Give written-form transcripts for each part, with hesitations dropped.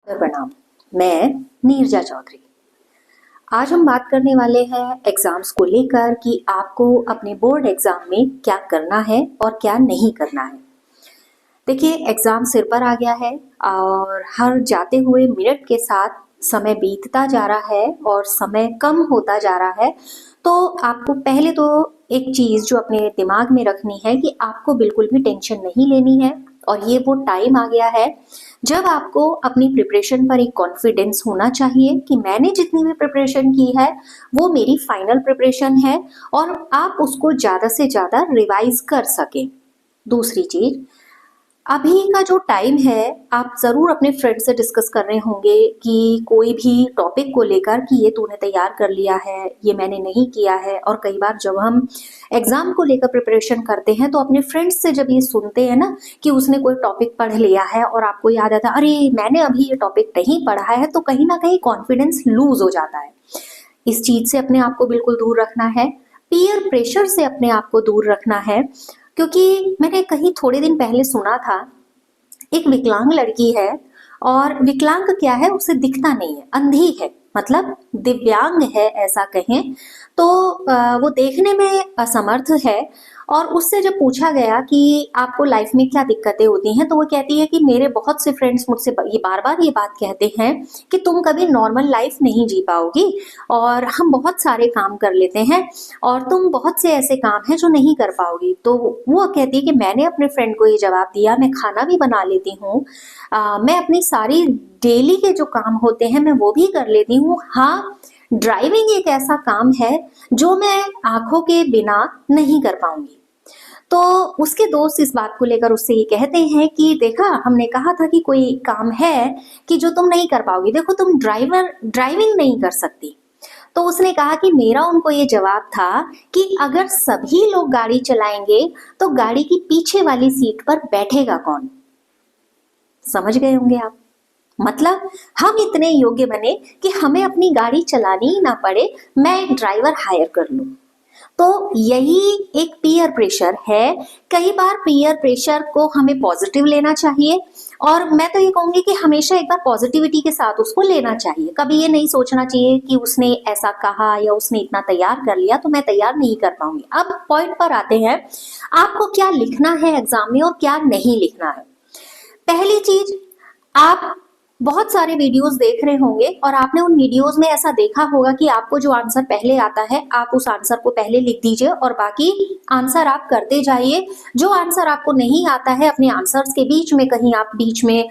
प्रणाम। मैं नीरजा चौधरी। आज हम बात करने वाले हैं एग्जाम्स को लेकर कि आपको अपने बोर्ड एग्जाम में क्या करना है और क्या नहीं करना है। देखिए, एग्जाम सिर पर आ गया है और हर जाते हुए मिनट के साथ समय बीतता जा रहा है और समय कम होता जा रहा है। तो आपको पहले तो एक चीज जो अपने दिमाग में रखनी है कि आपको बिल्कुल भी टेंशन नहीं लेनी है और ये वो टाइम आ गया है जब आपको अपनी प्रिपरेशन पर एक कॉन्फिडेंस होना चाहिए कि मैंने जितनी भी प्रिपरेशन की है वो मेरी फाइनल प्रिपरेशन है और आप उसको ज़्यादा से ज़्यादा रिवाइज कर सकें। दूसरी चीज, अभी का जो टाइम है आप ज़रूर अपने फ्रेंड से डिस्कस कर रहे होंगे कि कोई भी टॉपिक को लेकर कि ये तूने तैयार कर लिया है, ये मैंने नहीं किया है। और कई बार जब हम एग्ज़ाम को लेकर प्रिपरेशन करते हैं तो अपने फ्रेंड्स से जब ये सुनते हैं ना कि उसने कोई टॉपिक पढ़ लिया है और आपको याद आता है अरे मैंने अभी ये टॉपिक नहीं पढ़ा है, तो कहीं ना कहीं कॉन्फिडेंस लूज हो जाता है। इस चीज़ से अपने आप को बिल्कुल दूर रखना है। पीयर प्रेशर से अपने आप को दूर रखना है, क्योंकि मैंने कहीं थोड़े दिन पहले सुना था एक विकलांग लड़की है और विकलांग क्या है, उसे दिखता नहीं है, अंधी है, मतलब दिव्यांग है ऐसा कहें तो वो देखने में असमर्थ है। और उससे जब पूछा गया कि आपको लाइफ में क्या दिक्कतें होती हैं तो वो कहती है कि मेरे बहुत से फ्रेंड्स मुझसे ये बार बार ये बात कहते हैं कि तुम कभी नॉर्मल लाइफ नहीं जी पाओगी और हम बहुत सारे काम कर लेते हैं और तुम बहुत से ऐसे काम हैं जो नहीं कर पाओगी। तो वो कहती है कि मैंने अपने फ्रेंड को ये जवाब दिया, मैं खाना भी बना लेती हूँ, मैं अपनी सारी डेली के जो काम होते हैं मैं वो भी कर लेती हूँ। हाँ, ड्राइविंग एक ऐसा काम है जो मैं आंखों के बिना नहीं कर पाऊंगी। तो उसके दोस्त इस बात को लेकर उससे ये कहते हैं कि देखा, हमने कहा था कि कोई काम है कि जो तुम नहीं कर पाओगी, देखो तुम ड्राइविंग नहीं कर सकती। तो उसने कहा कि मेरा उनको ये जवाब था कि अगर सभी लोग गाड़ी चलाएंगे तो गाड़ी की पीछे वाली सीट पर बैठेगा कौन। समझ गए होंगे आप। मतलब हम इतने योग्य बने कि हमें अपनी गाड़ी चलानी ही ना पड़े, मैं एक ड्राइवर हायर कर लूं। तो यही एक पीयर प्रेशर है। कई बार पीयर प्रेशर को हमें पॉजिटिव लेना चाहिए और मैं तो ये कहूंगी कि हमेशा एक बार पॉजिटिविटी के साथ उसको लेना चाहिए। कभी ये नहीं सोचना चाहिए कि उसने ऐसा कहा या उसने इतना तैयार कर लिया तो मैं तैयार नहीं कर पाऊंगी। अब पॉइंट पर आते हैं, आपको क्या लिखना है एग्जाम में और क्या नहीं लिखना है। पहली चीज, आप बहुत सारे वीडियोस देख रहे होंगे और आपने उन वीडियोस में ऐसा देखा होगा कि आपको जो आंसर पहले आता है आप उस आंसर को पहले लिख दीजिए और बाकी आंसर आप करते जाइए। जो आंसर आपको नहीं आता है अपने आंसर्स के बीच में कहीं आप बीच में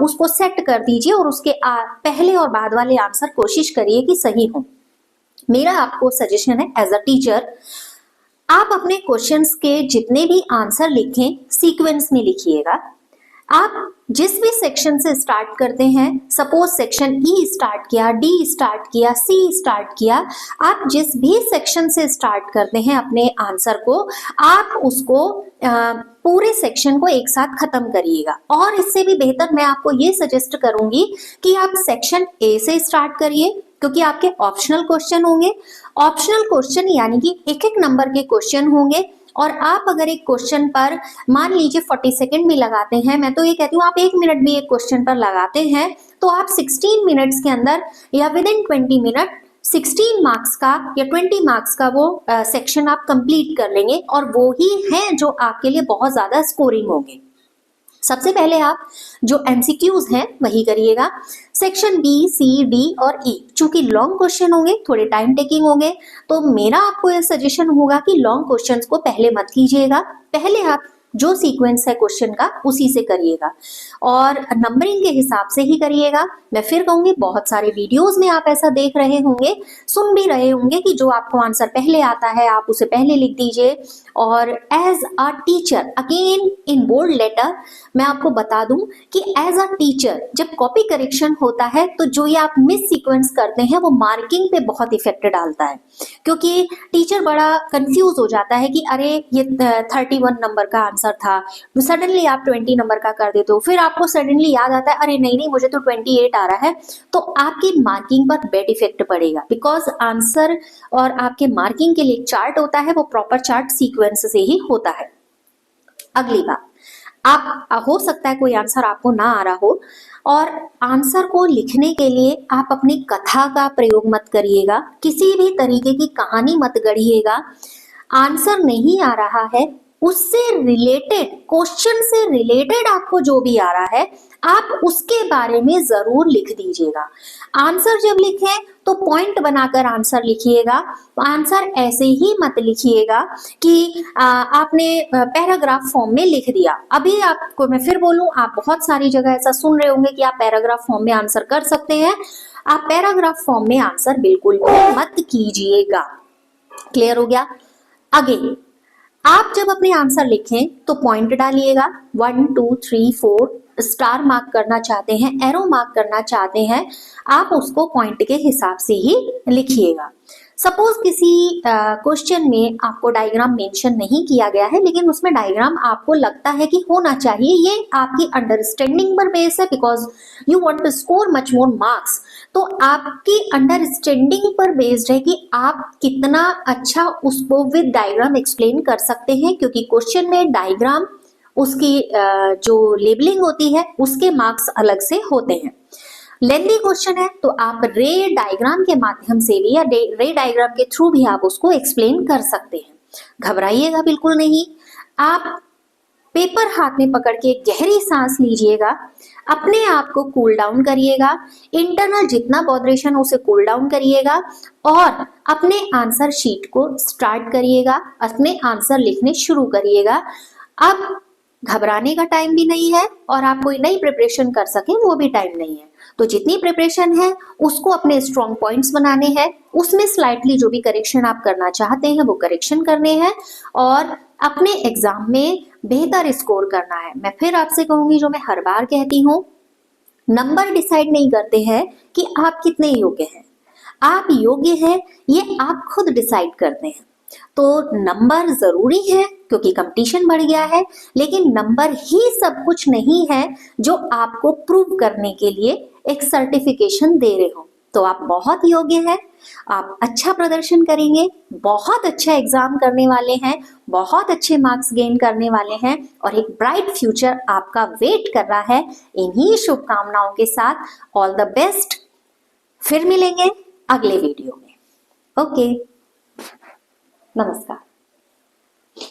उसको सेट कर दीजिए और उसके पहले और बाद वाले आंसर कोशिश करिए कि सही हो। मेरा आपको सजेशन है, एज अ टीचर आप अपने क्वेश्चंस के जितने भी आंसर लिखें सीक्वेंस में लिखिएगा। आप जिस भी सेक्शन से स्टार्ट करते हैं, सपोज सेक्शन ई स्टार्ट किया, डी स्टार्ट किया, सी स्टार्ट किया, आप जिस भी सेक्शन से स्टार्ट करते हैं अपने आंसर को, आप उसको पूरे सेक्शन को एक साथ खत्म करिएगा। और इससे भी बेहतर मैं आपको ये सजेस्ट करूंगी कि आप सेक्शन ए से स्टार्ट करिए, क्योंकि आपके ऑप्शनल क्वेश्चन होंगे। ऑप्शनल क्वेश्चन यानी कि एक एक नंबर के क्वेश्चन होंगे और आप अगर एक क्वेश्चन पर मान लीजिए 40 सेकंड भी लगाते हैं, मैं तो ये कहती हूँ आप 1 मिनट भी एक क्वेश्चन पर लगाते हैं तो आप 16 मिनट्स के अंदर या विद इन 20 मिनट 16 मार्क्स का या 20 मार्क्स का वो सेक्शन आप कंप्लीट कर लेंगे और वो ही हैं जो आपके लिए बहुत ज्यादा स्कोरिंग होंगे। सबसे पहले आप जो एमसीक्यूज हैं वही करिएगा। सेक्शन बी, सी, डी और ई चूंकि लॉन्ग क्वेश्चन होंगे, थोड़े टाइम टेकिंग होंगे, तो मेरा आपको यह सजेशन होगा कि लॉन्ग क्वेश्चंस को पहले मत कीजिएगा। पहले आप जो सीक्वेंस है क्वेश्चन का उसी से करिएगा और नंबरिंग के हिसाब से ही करिएगा। मैं फिर कहूंगी, बहुत सारे वीडियोस में आप ऐसा देख रहे होंगे, सुन भी रहे होंगे कि जो आपको आंसर पहले आता है आप उसे पहले लिख दीजिए। और as a teacher again in bold letter मैं आपको बता दूं कि एज अ टीचर जब कॉपी करेक्शन होता है तो जो ये आप मिस सीक्वेंस करते हैं वो मार्किंग पे बहुत इफेक्ट डालता है, क्योंकि टीचर बड़ा कंफ्यूज हो जाता है कि अरे ये 31 नंबर का आंसर था, सडनली आप 20 नंबर का कर देते हो, फिर आपको सडनली याद आता है अरे नहीं नहीं मुझे तो 28 आ रहा है, तो आपकी मार्किंग पर बैड इफेक्ट पड़ेगा। बिकॉज आंसर और आपके मार्किंग के लिए चार्ट होता है, वो प्रॉपर चार्ट सीक्वेंस से ही होता है। अगली बात, आप हो सकता है कोई आंसर आपको ना आ रहा हो, और आंसर को लिखने के लिए आप अपनी कथा का प्रयोग मत करिएगा, किसी भी तरीके की कहानी मत गढ़िएगा। आंसर नहीं आ रहा है, उससे रिलेटेड, क्वेश्चन से रिलेटेड आपको जो भी आ रहा है आप उसके बारे में जरूर लिख दीजिएगा। आंसर जब लिखें तो पॉइंट बनाकर आंसर लिखिएगा। आंसर ऐसे ही मत लिखिएगा कि आपने पैराग्राफ फॉर्म में लिख दिया। अभी आपको मैं फिर बोलूं, आप बहुत सारी जगह ऐसा सुन रहे होंगे कि आप पैराग्राफ फॉर्म में आंसर कर सकते हैं। आप पैराग्राफ फॉर्म में आंसर बिल्कुल भी मत कीजिएगा। क्लियर हो गया? अगेन, आप जब अपने आंसर लिखें तो पॉइंट डालिएगा, 1 2 3 4, स्टार मार्क करना चाहते हैं, एरो मार्क करना चाहते हैं, आप उसको पॉइंट के हिसाब से ही लिखिएगा। सपोज किसी क्वेश्चन में आपको डायग्राम मेंशन नहीं किया गया है, लेकिन उसमें डायग्राम आपको लगता है कि होना चाहिए, ये आपकी अंडरस्टैंडिंग पर बेस है, because you want to score much more marks. तो आपकी अंडरस्टैंडिंग पर बेस्ड है कि आप कितना अच्छा उसको विद डायग्राम एक्सप्लेन कर सकते हैं, क्योंकि क्वेश्चन में डायग्राम, उसकी जो लेबलिंग होती है उसके मार्क्स अलग से होते हैं। लेंथी क्वेश्चन है तो आप रे डायग्राम के माध्यम से भी या रे डायग्राम के थ्रू भी आप उसको एक्सप्लेन कर सकते हैं। घबराइएगा बिल्कुल नहीं। आप पेपर हाथ में पकड़ के गहरी सांस लीजिएगा, अपने आप को कूल डाउन करिएगा, इंटरनल जितना बॉदरेशन उसे कूल डाउन करिएगा और अपने आंसर शीट को स्टार्ट करिएगा, अपने आंसर लिखने शुरू करिएगा। अब घबराने का टाइम भी नहीं है और आप कोई नई प्रिपरेशन कर सकें वो भी टाइम नहीं है। तो जितनी प्रिपरेशन है उसको अपने स्ट्रॉन्ग पॉइंट्स बनाने हैं, उसमें स्लाइटली जो भी करेक्शन आप करना चाहते हैं वो करेक्शन करने हैं और अपने एग्जाम में बेहतर स्कोर करना है। मैं फिर आपसे कहूंगी जो मैं हर बार कहती हूँ, नंबर डिसाइड नहीं करते हैं कि आप कितने योग्य हैं। आप योग्य हैं ये आप खुद डिसाइड करते हैं। तो नंबर जरूरी है क्योंकि कंपटीशन बढ़ गया है, लेकिन नंबर ही सब कुछ नहीं है जो आपको प्रूव करने के लिए एक सर्टिफिकेशन दे रहे हो। तो आप बहुत योग्य हैं, आप अच्छा प्रदर्शन करेंगे, बहुत अच्छा एग्जाम करने वाले हैं, बहुत अच्छे मार्क्स गेन करने वाले हैं और एक ब्राइट फ्यूचर आपका वेट कर रहा है। इन्हीं शुभकामनाओं के साथ ऑल द बेस्ट। फिर मिलेंगे अगले वीडियो में। ओके, नमस्कार।